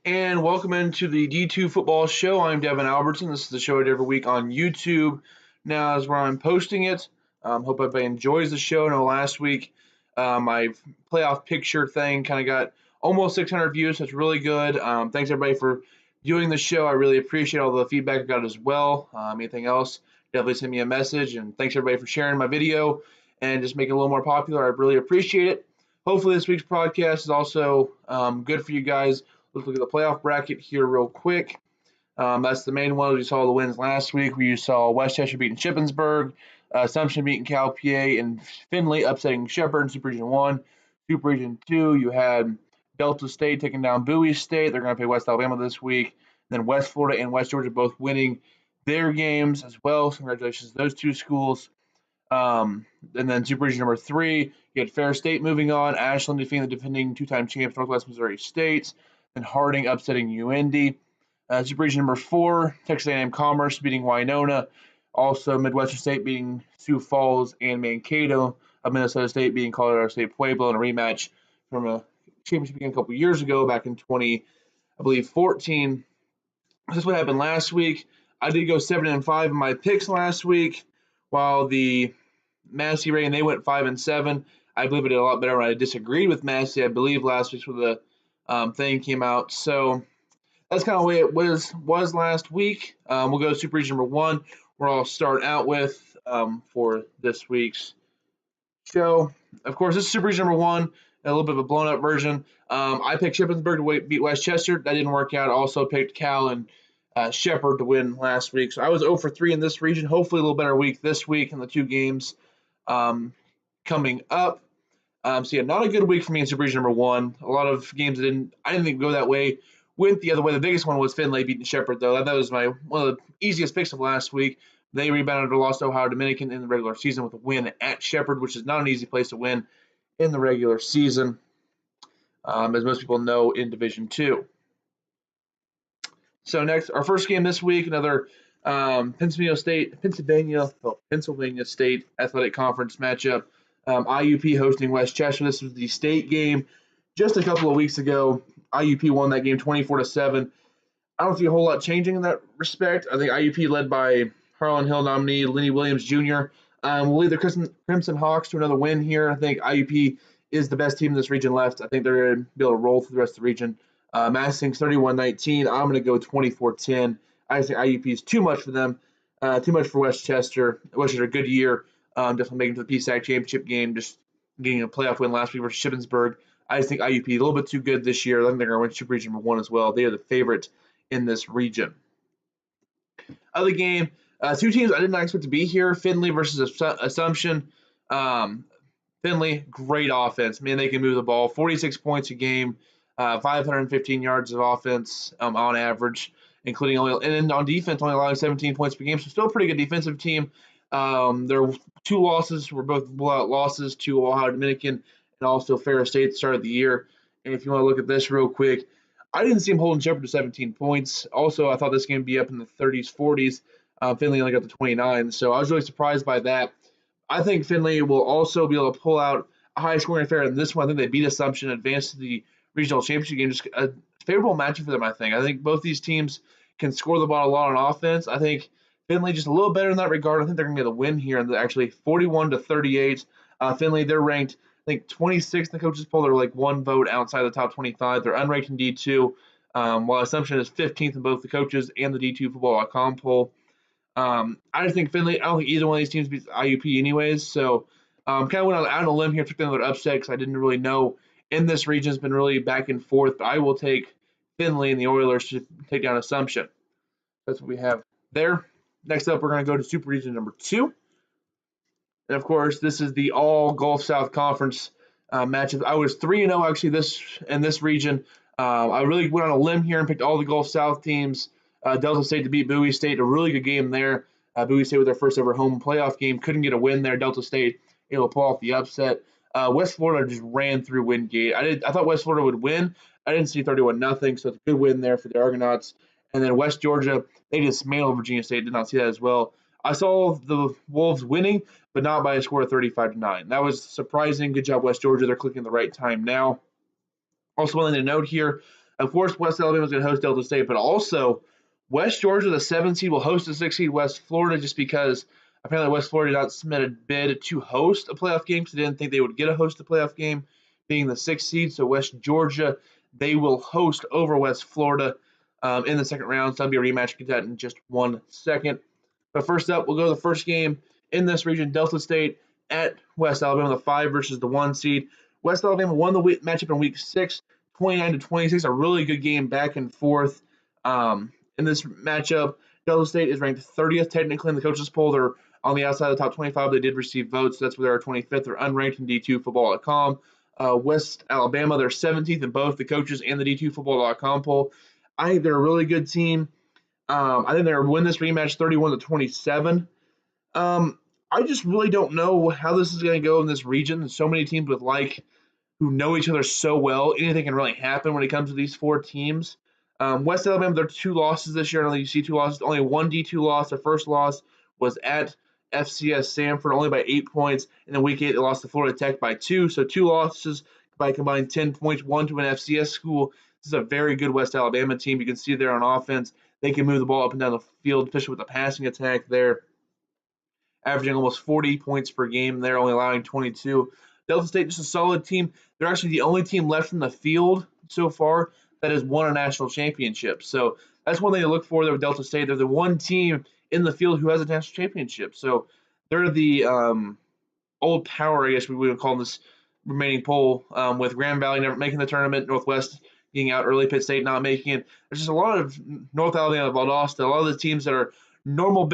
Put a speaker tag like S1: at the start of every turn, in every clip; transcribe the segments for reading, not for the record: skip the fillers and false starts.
S1: And welcome into the D2 Football Show. I'm Devin Albertson. This is the show I do every week on YouTube. Now is where I'm posting it. Hope everybody enjoys the show. I know last week my playoff picture thing kind of got almost 600 views. That's really good. Thanks everybody for viewing the show. I really appreciate all the feedback I got as well. Anything else, definitely send me a message. And thanks everybody for sharing my video and just make it a little more popular. I really appreciate it. Hopefully this week's podcast is also good for you guys. Let's look at the playoff bracket here real quick. That's the main one. We saw the wins last week. We saw Westchester beating Shippensburg, Assumption beating Cal PA, and Findlay upsetting Shepherd in Super Region 1. Super Region 2, you had Delta State taking down Bowie State. They're going to play West Alabama this week. Then West Florida and West Georgia both winning their games as well. So congratulations to those two schools. And then Super Region number 3, you had Fair State moving on. Ashland defeating the defending two-time champs Northwest Missouri State. And Harding upsetting UIndy. Super Region number 4, Texas A&M Commerce beating Winona. Also, Midwestern State beating Sioux Falls and Mankato. Minnesota State beating Colorado State Pueblo in a rematch from a championship game a couple years ago, back in 2014. This is what happened last week. I did go 7-5 in my picks last week, while the Massey Ray, and they went 5-7. I believe I did a lot better when I disagreed with Massey. I believe last week's where the thing came out. So that's kind of the way it was last week. We'll go to Super Region number 1, where I'll start out with for this week's show. Of course, this is Super Region number 1, a little bit of a blown-up version. I picked Shippensburg to beat Westchester. That didn't work out. I also picked Cal and Shepherd to win last week. So I was 0 for 3 in this region. Hopefully a little better week this week in the two games coming up. So yeah, not a good week for me in Super Region number 1. A lot of games I didn't think go that way. Went the other way. The biggest one was Findlay beating Shepherd, though. That was one of the easiest picks of last week. They rebounded or lost to Ohio Dominican in the regular season with a win at Shepherd, which is not an easy place to win in the regular season, as most people know, in Division 2. So next, our first game this week, another Pennsylvania State Athletic Conference matchup. IUP hosting Westchester. This was the state game just a couple of weeks ago. IUP won that game 24-7. I don't see a whole lot changing in that respect. I think IUP, led by Harlan Hill nominee Lenny Williams Jr., will lead the Crimson Hawks to another win here. I think IUP is the best team in this region left. I think they're going to be able to roll through the rest of the region. Massing's 31-19. I'm going to go 24-10. I think IUP is too much for them, too much for Westchester. Westchester, a good year. Definitely making it to the PSAC championship game, just getting a playoff win last week versus Shippensburg. I just think IUP a little bit too good this year. I think they're going to win Super Region number 1 as well. They are the favorite in this region. Other game, two teams I did not expect to be here. Findlay versus Assumption. Findlay, great offense. Man, they can move the ball. 46 points a game, 515 yards of offense on average, including and on defense, only allowing 17 points per game. So still a pretty good defensive team. Their two losses were both blowout losses to Ohio Dominican and also Fair State at the start of the year. And if you want to look at this real quick, I didn't see him holding Shepherd to 17 points. Also, I thought this game would be up in the 30s, 40s. Findlay only got to 29, so I was really surprised by that. I think Findlay will also be able to pull out a high-scoring affair in this one. I think they beat Assumption, advanced to the regional championship game. Just a favorable matchup for them, I think. I think both these teams can score the ball a lot on offense. I think Findlay just a little better in that regard. I think they're going to get the win here, and actually 41-38. Findlay, they're ranked, I think, 26th in the coaches poll. They're like one vote outside the top 25. They're unranked in D2, while Assumption is 15th in both the coaches and the D2Football.com poll. I just think Findlay, I don't think either one of these teams beats IUP anyways, so kind of went out on a limb here, took another upset because I didn't really know in this region. It's been really back and forth, but I will take Findlay and the Oilers to take down Assumption. That's what we have there. Next up, we're going to go to Super Region number 2. And, of course, this is the all-Gulf South Conference matchup. I was 3-0, actually, in this region. I really went on a limb here and picked all the Gulf South teams. Delta State to beat Bowie State, a really good game there. Bowie State with their first ever home playoff game. Couldn't get a win there. Delta State able to pull off the upset. West Florida just ran through Wingate. I thought West Florida would win. I didn't see 31-0, so it's a good win there for the Argonauts. And then West Georgia, they dismantled Virginia State. Did not see that as well. I saw the Wolves winning, but not by a score of 35-9. That was surprising. Good job, West Georgia. They're clicking the right time now. Also, wanted to note here, Of course, West Alabama is going to host Delta State, but also West Georgia, the 7 seed, will host the 6 seed West Florida just because apparently West Florida did not submit a bid to host a playoff game because they didn't think they would get a host a playoff game, being the 6 seed. So West Georgia, they will host over West Florida in the second round. So that'll be a rematch. Get that in just 1 second. But first up, we'll go to the first game in this region, Delta State at West Alabama, the 5 versus the 1 seed. West Alabama won the matchup in week 6, 29-26, a really good game back and forth. In this matchup, Delta State is ranked 30th technically in the coaches poll. They're on the outside of the top 25. They did receive votes. So that's where they're 25th. They're unranked in D2Football.com. West Alabama, they're 17th in both the coaches and the D2Football.com poll. I think they're a really good team. I think they're going to win this rematch 31-27. I just really don't know how this is going to go in this region. There's so many teams with who know each other so well. Anything can really happen when it comes to these 4 teams. West Alabama, their 2 losses this year. I don't think you see 2 losses. Only 1 D2 loss. Their first loss was at FCS Sanford, only by 8 points. And then week 8, they lost to Florida Tech by 2. So 2 losses by combined 10 points, 1 to an FCS school. This is a very good West Alabama team. You can see there on offense. They can move the ball up and down the field, especially with the passing attack there. Averaging almost 40 points per game. They're only allowing 22. Delta State, just a solid team. They're actually the only team left in the field so far that has won a national championship. So that's one thing to look for there with Delta State. They're the one team in the field who has a national championship. So they're the old power, I guess we would call this remaining poll, with Grand Valley never making the tournament, Northwest getting out early, Pitt State not making it. There's just a lot of North Alabama, Valdosta, a lot of the teams that are normal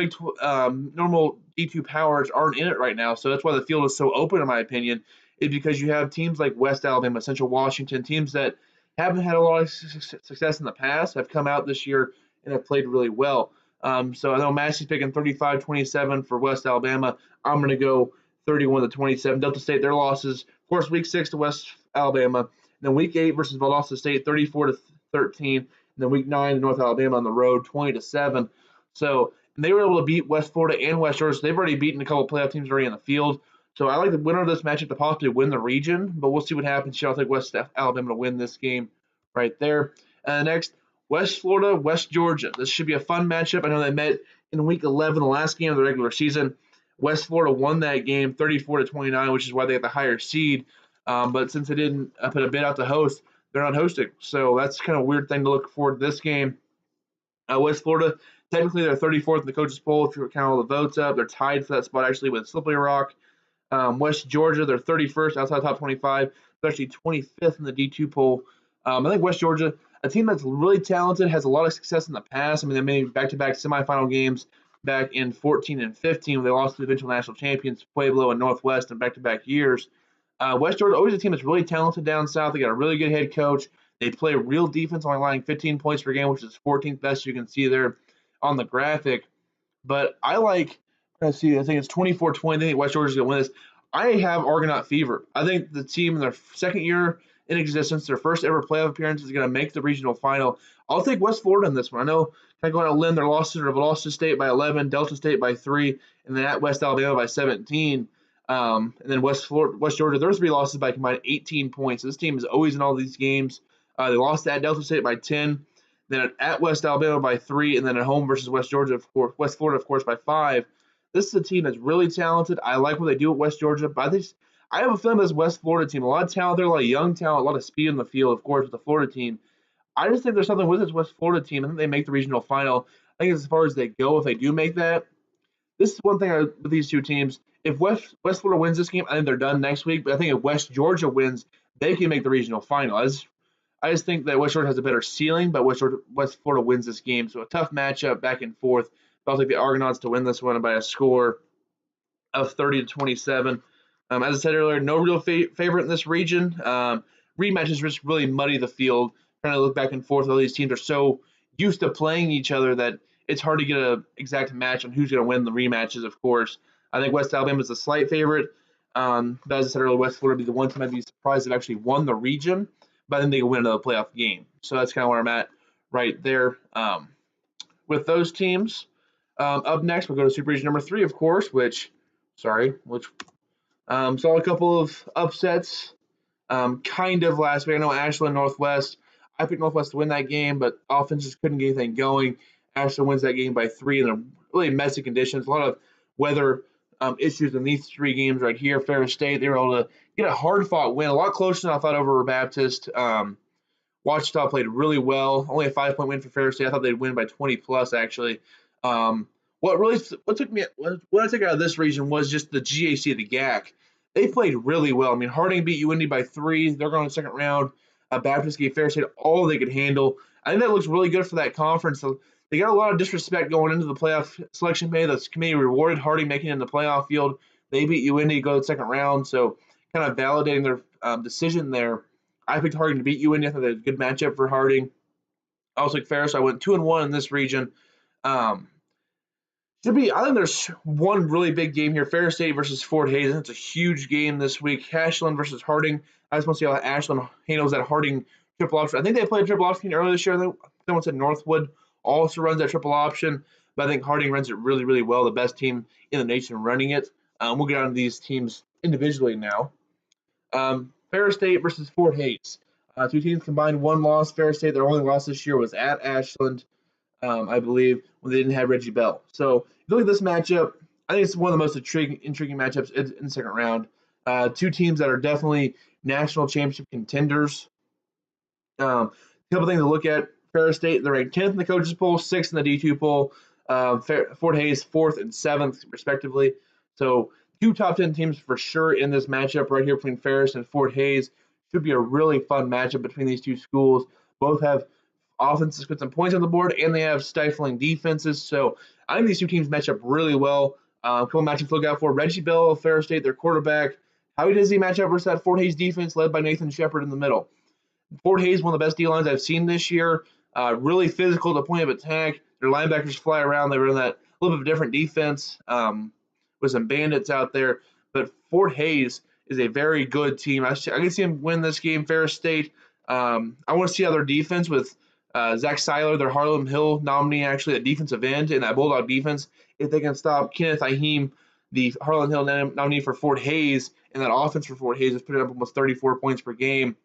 S1: normal D2 powers aren't in it right now. So that's why the field is so open, in my opinion, is because you have teams like West Alabama, Central Washington, teams that haven't had a lot of success in the past, have come out this year and have played really well. So I know Massey's picking 35-27 for West Alabama. I'm going to go 31-27. Delta State, their losses, of course, week 6 to West Alabama, and then week 8 versus Valdosta State, 34-13, and then week 9 to North Alabama on the road, 20-7. So they were able to beat West Florida and West Georgia. So they've already beaten a couple of playoff teams already in the field. So I like the winner of this matchup to possibly win the region, but we'll see what happens. I'll take West Alabama to win this game right there. Next, West Florida, West Georgia. This should be a fun matchup. I know they met in week 11, the last game of the regular season. West Florida won that game 34-29, which is why they have the higher seed. But since they didn't put a bid out to host, they're not hosting. So that's kind of a weird thing to look forward to this game. West Florida, technically they're 34th in the coaches poll if you count all the votes up. They're tied for that spot actually with Slippery Rock. West Georgia, they're 31st outside the top 25. They're actually 25th in the D2 poll. I think West Georgia, a team that's really talented, has a lot of success in the past. I mean, they made back-to-back semifinal games back in 14 and 15 when they lost to the eventual national champions, Pueblo and Northwest, in back-to-back years. West Georgia, always a team that's really talented down south. They got a really good head coach. They play real defense, only allowing 15 points per game, which is 14th best you can see there on the graphic. But I think it's 24-20. I think West Georgia's going to win this. I have Argonaut fever. I think the team in their second year in existence, their first ever playoff appearance, is going to make the regional final. I'll take West Florida in this one. I know kind of going on a limb, their losses are Valdosta State by 11, Delta State by 3, and then at West Alabama by 17. And then West Georgia, their 3 losses by combined 18 points. So this team is always in all these games. They lost at Delta State by 10, then at West Alabama by 3, and then at home versus West Florida, of course, by 5. This is a team that's really talented. I like what they do at West Georgia, but I have a feeling this West Florida team, a lot of talent there, a lot of young talent, a lot of speed in the field, of course, with the Florida team. I just think there's something with this West Florida team. I think they make the regional final. I think as far as they go, if they do make that, this is one thing with these two teams. If West Florida wins this game, I think they're done next week. But I think if West Georgia wins, they can make the regional final. I just think that West Georgia has a better ceiling, but West Florida wins this game. So a tough matchup back and forth. But I'll take the Argonauts to win this one by a score of 30-27. As I said earlier, no real favorite in this region. Rematches just really muddy the field. Trying to look back and forth. All these teams are so used to playing each other that it's hard to get an exact match on who's going to win the rematches, of course. I think West Alabama is a slight favorite. But as I said earlier, West Florida would be the one team I'd be surprised if actually won the region. But I think they can win another playoff game. So that's kind of where I'm at right there with those teams. Up next, we'll go to Super Region number 3, of course, which saw a couple of upsets kind of last week. I know Ashland Northwest. I picked Northwest to win that game, but offense just couldn't get anything going. Ashland wins that game by 3 in a really messy conditions. A lot of weather issues in these 3 games right here. Ferris State, they were able to get a hard-fought win, a lot closer than I thought over Baptist. Ouachita played really well. Only a 5-point win for Ferris State. I thought they'd win by 20 plus actually. What I took out of this region was just the GAC, the GAC. They played really well. I mean, Harding beat UIndy by 3. They're going to the second round. Baptist gave Ferris State all they could handle. I think that looks really good for that conference. So they got a lot of disrespect going into the playoff selection day. The committee rewarded Harding making it in the playoff field. They beat UIndy, go to the second round. So kind of validating their decision there. I picked Harding to beat UIndy. I thought that was a good matchup for Harding. I was like Ferris. I went 2-1 in this region. I think there's one really big game here. Ferris State versus Fort Hays. It's a huge game this week. Ashland versus Harding. I just want to see how Ashland handles that Harding triple option. I think they played a triple option earlier this year. Someone said Northwood also runs that triple option, but I think Harding runs it really, really well. The best team in the nation running it. We'll get on to these teams individually now. Ferris State versus Fort Hays. 2 teams combined 1 loss. Ferris State, their only loss this year was at Ashland, I believe, when they didn't have Reggie Bell. So if you look at this matchup, I think it's one of the most intriguing matchups in the second round. 2 teams that are definitely national championship contenders. A couple things to look at. Ferris State, they're ranked 10th in the coaches poll, 6th in the D2 poll. Fort Hays, 4th and 7th, respectively. So 2 top 10 teams for sure in this matchup right here between Ferris and Fort Hays. Should be a really fun matchup between these 2 schools. Both have offenses put some points on the board, and they have stifling defenses. So I think these 2 teams match up really well. A couple matchups to look out for. Reggie Bell, Ferris State, their quarterback. How does he match up versus that Fort Hays defense led by Nathan Shepard in the middle? Fort Hays, one of the best D-lines I've seen this year. Really physical to point of attack. Their linebackers fly around. They run that little bit of a different defense with some bandits out there. But Fort Hays is a very good team. I can see them win this game, Ferris State. I want to see how their defense with Zach Seiler, their Harlem Hill nominee, actually at defensive end in that Bulldog defense, if they can stop Kenneth Ihim, the Harlem Hill nominee for Fort Hays, and that offense for Fort Hays is putting up almost 34 points per game.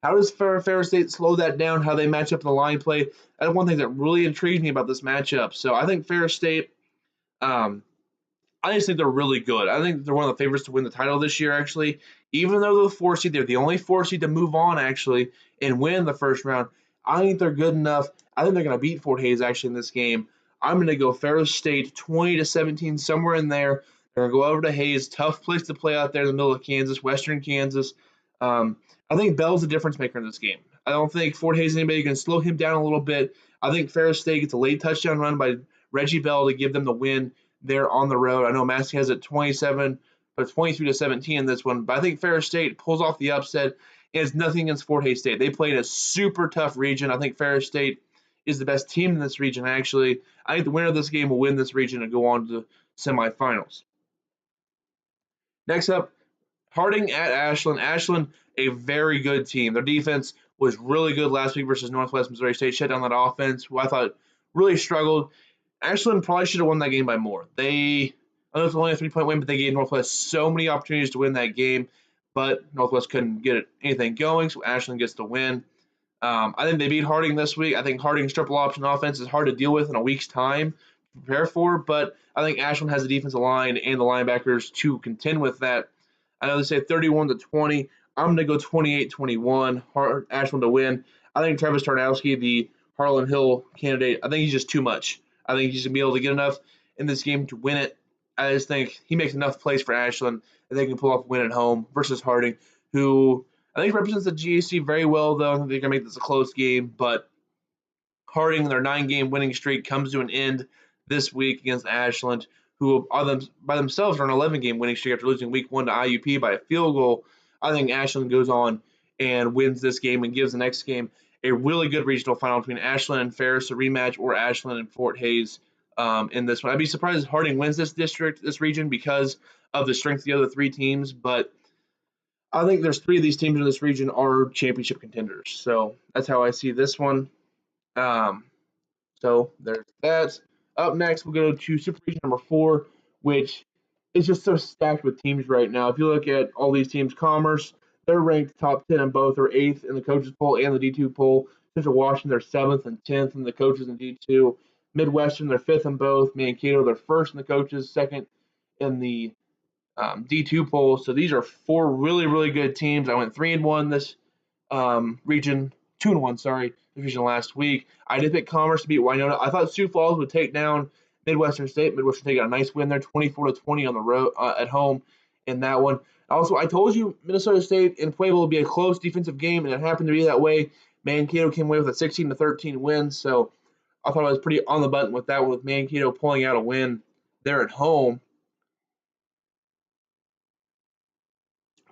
S1: How does Ferris State slow that down? How they match up in the line play? That's one thing that really intrigues me about this matchup. So I think Ferris State, I just think they're really good. I think they're one of the favorites to win the title this year, actually. Even though they're the 4 seed, they're the only 4 seed to move on, actually, and win the first round. I think they're good enough. I think they're going to beat Fort Hays, actually, in this game. I'm going to go Ferris State 20-17, somewhere in there. They're going to go over to Hays. Tough place to play out there in the middle of Kansas, western Kansas. I think Bell's the difference maker in this game. I don't think Fort Hays anybody can slow him down a little bit. I think Ferris State gets a late touchdown run by Reggie Bell to give them the win there on the road. I know Massey has it 23-17 in this one, but I think Ferris State pulls off the upset. And it's nothing against Fort Hays State. They played a super tough region. I think Ferris State is the best team in this region, actually. I think the winner of this game will win this region and go on to the semifinals. Next up, Harding at Ashland. Ashland, a very good team. Their defense was really good last week versus Northwest Missouri State. Shut down that offense, who I thought really struggled. Ashland probably should have won that game by more. I know it's only a 3-point win, but they gave Northwest so many opportunities to win that game, but Northwest couldn't get anything going, so Ashland gets the win. I think they beat Harding this week. I think Harding's triple option offense is hard to deal with in a week's time to prepare for, but I think Ashland has the defensive line and the linebackers to contend with that. I know they say 31-20. I'm going to go 28-21, Ashland to win. I think Travis Tarnowski, the Harlan Hill candidate, I think he's just too much. I think he's going to be able to get enough in this game to win it. I just think he makes enough plays for Ashland that they can pull off a win at home versus Harding, who I think represents the GAC very well, though. I think they're going to make this a close game, but Harding, their 9-game winning streak, comes to an end this week against Ashland, who by themselves are an 11-game winning streak after losing week 1 to IUP by a field goal. I think Ashland goes on and wins this game and gives the next game a really good regional final between Ashland and Ferris, a rematch, or Ashland and Fort Hays in this one. I'd be surprised if Harding wins this region, because of the strength of the other 3 teams, but I think there's 3 of these teams in this region are championship contenders. So that's how I see this one. So there's that. Up next, we'll go to Super Region number 4, which is just so stacked with teams right now. If you look at all these teams, Commerce, they're ranked top 10 in both, or 8th in the coaches poll and the D2 poll. Central Washington, they're 7th and 10th in the coaches in D2. Midwestern, they're 5th in both. Mankato, they're 1st in the coaches, 2nd in the D2 poll. So these are 4 really, really good teams. I went 3-1 this region, 2-1, sorry, division last week. I did pick Commerce to beat Winona. I thought Sioux Falls would take down Midwestern State. Midwestern State got a nice win there, 24-20 on the road at home in that one. Also, I told you Minnesota State and Pueblo would be a close defensive game, and it happened to be that way. Mankato came away with a 16-13 win, so I thought I was pretty on the button with that one, with Mankato pulling out a win there at home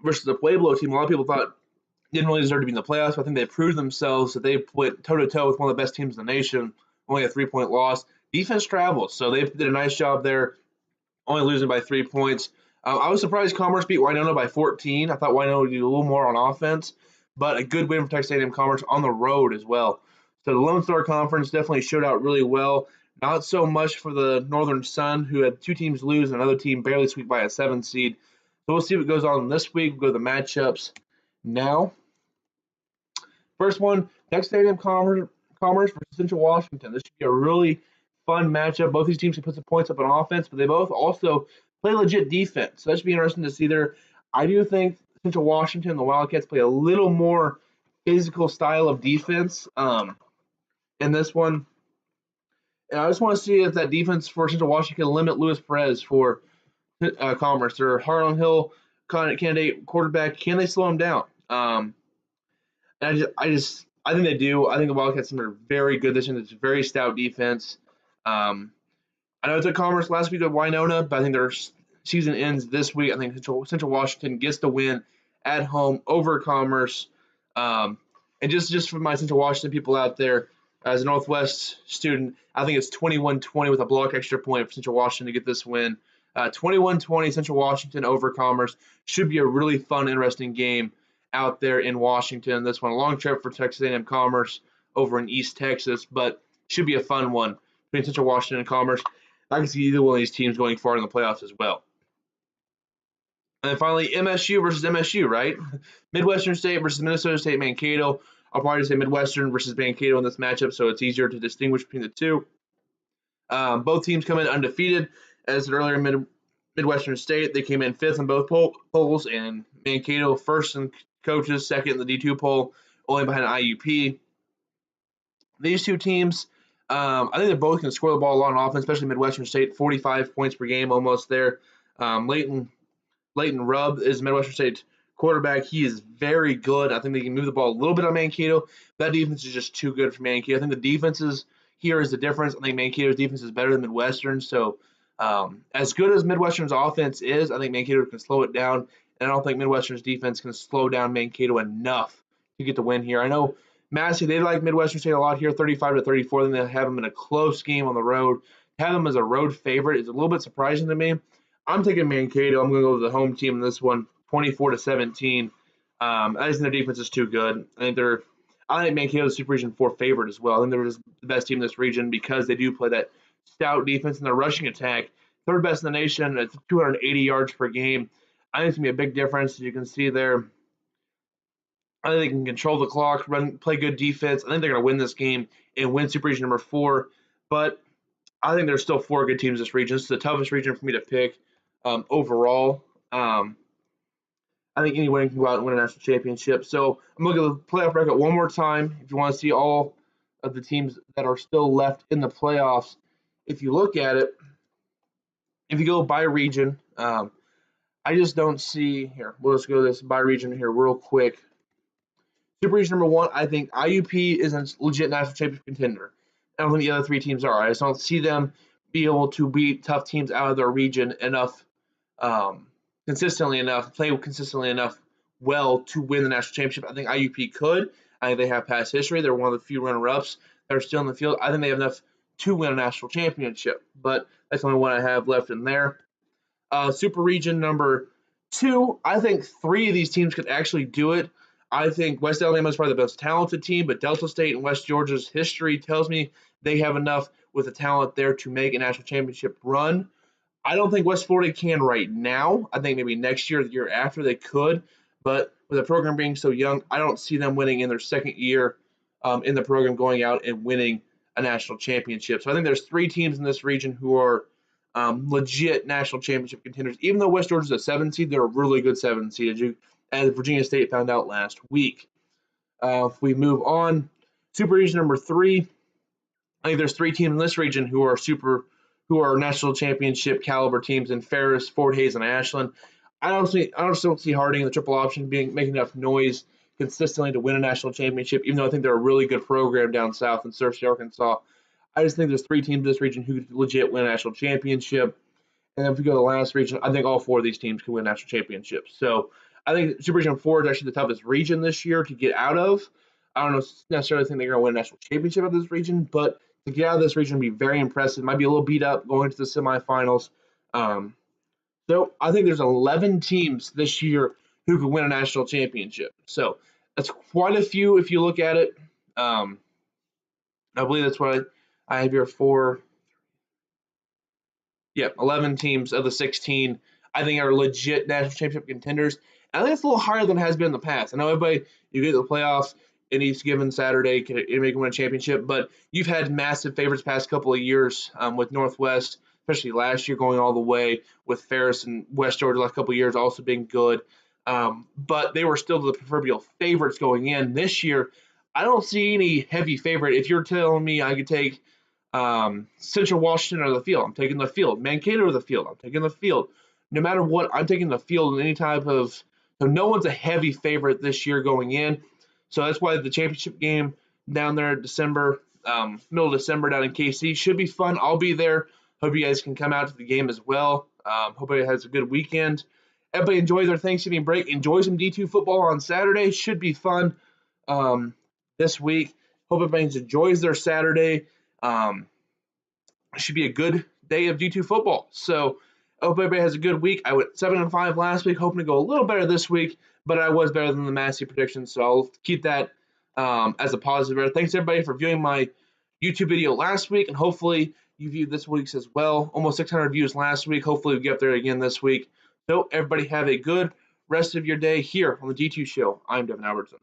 S1: versus the Pueblo team. A lot of people thought didn't really deserve to be in the playoffs, but I think they proved themselves that they went toe-to-toe with one of the best teams in the nation, only a 3-point loss. Defense travels, so they did a nice job there, only losing by 3 points. I was surprised Commerce beat Winona by 14. I thought Winona would do a little more on offense, but a good win for Texas A&M Commerce on the road as well. So the Lone Star Conference definitely showed out really well. Not so much for the Northern Sun, who had 2 teams lose and another team barely squeaked by a 7 seed. So we'll see what goes on this week. We'll go to the matchups now. First one, Texas A&M Commerce versus Central Washington. This should be a really fun matchup. Both these teams can put some points up on offense, but they both also play legit defense. So that should be interesting to see there. I do think Central Washington, the Wildcats, play a little more physical style of defense in this one. And I just want to see if that defense for Central Washington can limit Luis Perez for Commerce. Their Harlan Hill candidate quarterback, can they slow him down? And I think they do. I think the Wildcats team are very good this year. It's a very stout defense. I know it took Commerce last week at Winona, but I think their season ends this week. I think Central Washington gets the win at home over Commerce. And just for my Central Washington people out there, as a Northwest student, I think it's 21-20 with a block extra point for Central Washington to get this win. 21-20 Central Washington over Commerce. Should be a really fun, interesting game out there in Washington. This one, a long trip for Texas A&M Commerce over in East Texas, but should be a fun one between Central Washington and Commerce. I can see either one of these teams going far in the playoffs as well. And then finally, MSU versus MSU, right? Midwestern State versus Minnesota State Mankato. I'll probably say Midwestern versus Mankato in this matchup, so it's easier to distinguish between the two. Both teams come in undefeated. As I said earlier, Midwestern State, they came in 5th in both polls, and Mankato 1st in coaches, 2nd in the D2 poll, only behind IUP. These two teams, I think they both can score the ball a lot on offense, especially Midwestern State, 45 points per game, almost there. Leighton Rubb is Midwestern State quarterback. He is very good. I think they can move the ball a little bit on Mankato. That defense is just too good for Mankato. I think the defenses here is the difference. I think Mankato's defense is better than Midwestern. So as good as Midwestern's offense is, I think Mankato can slow it down. And I don't think Midwestern's defense can slow down Mankato enough to get the win here. I know Massey, they like Midwestern State a lot here, 35-34. Then they have them in a close game on the road. Have them as a road favorite is a little bit surprising to me. I'm taking Mankato. I'm going to go with the home team in this one, 24-17. I just think their defense is too good. I think Mankato's Super Region 4 favorite as well. I think they're just the best team in this region because they do play that stout defense and their rushing attack. 3rd best in the nation at 280 yards per game. I think it's going to be a big difference. As you can see there, I think they can control the clock, play good defense. I think they're going to win this game and win Super Region number 4. But I think there's still 4 good teams in this region. This is the toughest region for me to pick overall. I think anyone can go out and win a national championship. So I'm going to look at the playoff bracket one more time. If you want to see all of the teams that are still left in the playoffs, if you look at it, if you go by region, I just don't see here. We'll just go this by region here real quick. Super Region number 1, I think IUP is a legit national championship contender. I don't think the other 3 teams are. I just don't see them be able to beat tough teams out of their region enough, consistently enough, play consistently enough well to win the national championship. I think IUP could. I think they have past history. They're one of the few runner-ups that are still in the field. I think they have enough to win a national championship, but that's the only one I have left in there. Super Region number 2, I think 3 of these teams could actually do it. I think West Alabama is probably the most talented team, but Delta State and West Georgia's history tells me they have enough with the talent there to make a national championship run. I don't think West Florida can right now. I think maybe next year or the year after they could, but with the program being so young, I don't see them winning in their second year in the program going out and winning a national championship. So I think there's 3 teams in this region who are legit national championship contenders. Even though West Georgia's a 7 seed, they're a really good 7 seed, as Virginia State found out last week. If we move on, Super Region number 3, I think there's 3 teams in this region who are national championship caliber teams in Ferris, Fort Hays, and Ashland. I don't see Harding in the triple option making enough noise consistently to win a national championship, even though I think they're a really good program down south in Searcy, Arkansas. I just think there's 3 teams in this region who could legit win a national championship. And then if we go to the last region, I think all 4 of these teams can win national championships. So I think Super Region 4 is actually the toughest region this year to get out of. I don't necessarily think they're going to win a national championship of this region, but to get out of this region would be very impressive. Might be a little beat up going to the semifinals. So I think there's 11 teams this year who could win a national championship. So that's quite a few if you look at it. I believe that's what I have here for. Yeah, 11 teams of the 16 I think are legit national championship contenders. And I think it's a little higher than it has been in the past. I know everybody, you get to the playoffs, in each given Saturday, can make win a championship, but you've had massive favorites past couple of years with Northwest, especially last year going all the way, with Ferris and West Georgia last couple of years also being good. But they were still the proverbial favorites going in. This year, I don't see any heavy favorite. If you're telling me I could take Central Washington out of the field, I'm taking the field. Mankato out of the field, I'm taking the field. No matter what, I'm taking the field in any type of. So no one's a heavy favorite this year going in. So that's why the championship game down there in December, middle of December down in KC should be fun. I'll be there. Hope you guys can come out to the game as well. Hope everybody has a good weekend. Everybody enjoy their Thanksgiving break. Enjoy some D2 football on Saturday. Should be fun this week. Hope everybody enjoys their Saturday. It should be a good day of D2 football. So I hope everybody has a good week. I went 7-5 last week, hoping to go a little better this week, but I was better than the Massey predictions, so I'll keep that as a positive. Thanks everybody for viewing my YouTube video last week, and hopefully you viewed this week's as well. Almost 600 views last week. Hopefully we get up there again this week. So everybody have a good rest of your day here on the D2 Show. I'm Devin Albertson.